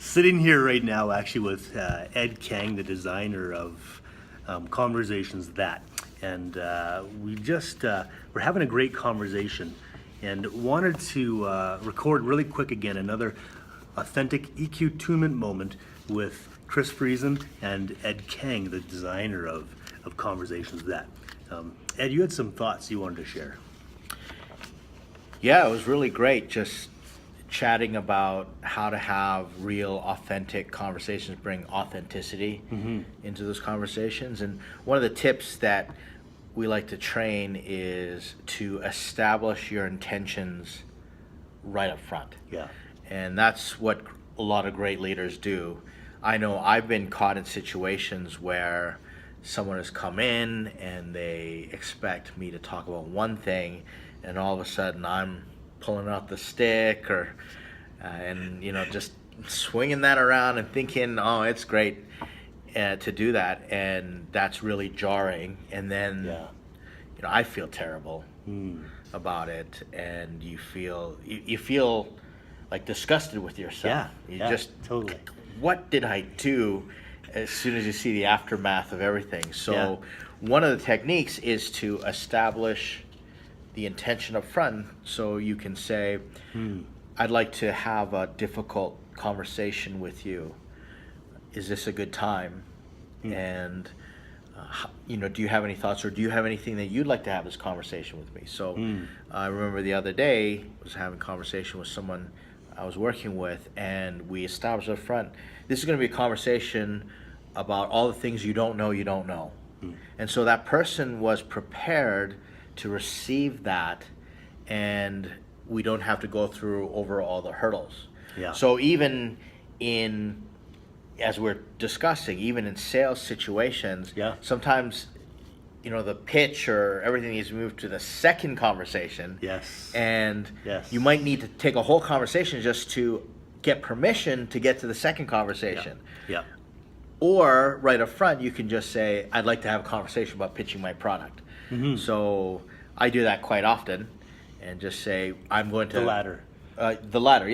Sitting here right now actually with Ed Kang, the designer of Conversations That. And we're having a great conversation and wanted to record really quick again another authentic EQ tunement moment with Chris Friesen and Ed Kang, the designer of Conversations That. Ed, you had some thoughts you wanted to share. Yeah, it was really great just chatting about how to have real, authentic conversations, bring authenticity into those conversations. And one of the tips that we like to train is to establish your intentions right up front. Yeah. And that's what a lot of great leaders do. I know I've been caught in situations where someone has come in and they expect me to talk about one thing, and all of a sudden I'm pulling out the stick or and just swinging that around and thinking, oh, it's great to do that, and that's really jarring. And then I feel terrible about it, and you feel like disgusted with yourself. Totally. What did I do? As soon as you see the aftermath of everything. So one of the techniques is to establish the intention up front, so you can say, I'd like to have a difficult conversation with you. Is this a good time? And do you have any thoughts, or do you have anything that you'd like to have this conversation with me? So I remember the other day I was having a conversation with someone I was working with, and we established up front, this is going to be a conversation about all the things you don't know. And so that person was prepared to receive that, and we don't have to go through over all the hurdles. So even as we're discussing, even in sales situations, sometimes the pitch or everything needs to move to the second conversation. And you might need to take a whole conversation just to get permission to get to the second conversation. Or right up front, you can just say, I'd like to have a conversation about pitching my product. So I do that quite often, and just say, I'm going to... The latter.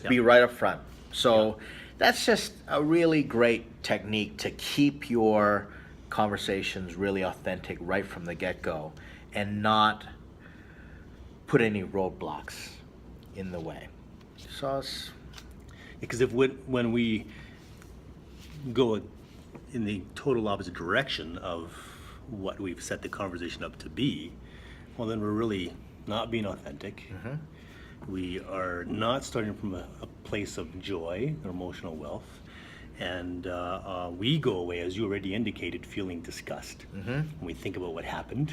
Be right up front. So that's just a really great technique to keep your conversations really authentic right from the get-go, and not put any roadblocks in the way. So because when we go in the total opposite direction of what we've set the conversation up to be, well, then we're really not being authentic. We are not starting from a place of joy or emotional wealth, and we go away, as you already indicated, feeling disgust when we think about what happened.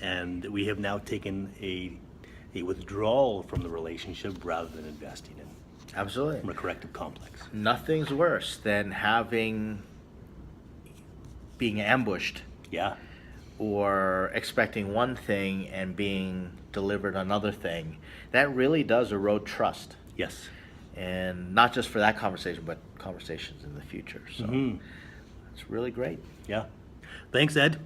And we have now taken a withdrawal from the relationship rather than investing in. Absolutely. From a corrective complex. Nothing's worse than being ambushed. Or expecting one thing and being delivered another thing. That really does erode trust. And not just for that conversation, but conversations in the future. So it's really great. Thanks, Ed.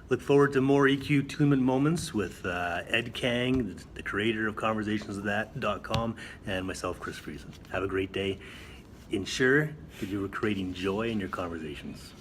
Look forward to more EQ tunement moments with Ed Kang, the creator of ConversationsThat.com, and myself, Chris Friesen. Have a great day. Ensure that you are creating joy in your conversations.